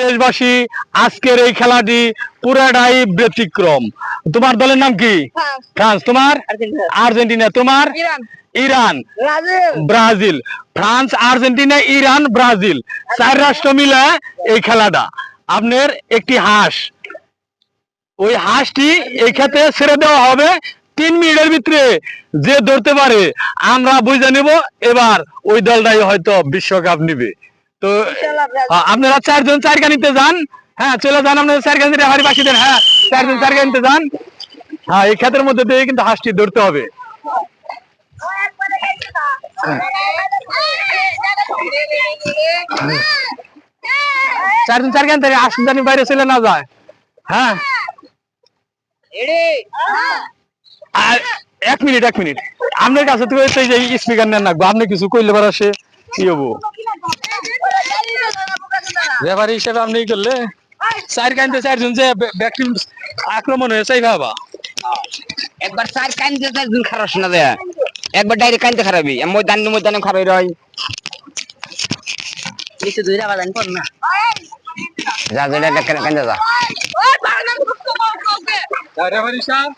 দেশবাসী, আজকের এই খেলাটি পুরাটাই ব্যতিক্রম। তোমার দলের নাম কি? ফ্রান্স। তোমার? আর্জেন্টিনা। তোমার? Iran. Brazil. France, Argentina, Iran, Brazil, 4 রাষ্ট্র মিলে এই খেলাটা। আপনার একটি হাঁস, ওই হাঁসটি এই ক্ষেত্রে ছেড়ে দেওয়া হবে। 3 মিনিটের ভিতরে যে ধরতে পারে আমরা বুঝে নিব এবার ওই দলটাই হয়তো বিশ্বকাপ নিবে। তো আপনারা 4 জন 4 নিতে যান। হ্যাঁ, চলে যান আপনারা 4 নিতে, রেফারি বাকি দেন। হ্যাঁ, 4 জন 4 নিতে যান। হ্যাঁ, এই ক্ষেত্রের মধ্যে দিয়ে কিন্তু হাঁসটি ধরতে হবে। 4 জন 4 নিতে, আসুন বাইরে চলে না যায়। হ্যাঁ, আর 1 মিনিট আপনার কাছে তো স্পিকার নেন রাখবো, আপনি কিছু কইলে বার আসে কি হবো রেফারি হিসেবে আপনি করলে 4 কানতে 4 জন যে ব্যক্তি আক্রমণ হয়েছে বাবা। একবার 4 কানতে 4 জন খারাপ শোনা দেয়, একবার ডাইরেক্ট কানতে খারাপই ময়দানে খারাপ রয়। কিছু দুইটা বাজান পড় না যা যেটা কানতে যা রেফারি সাহেব।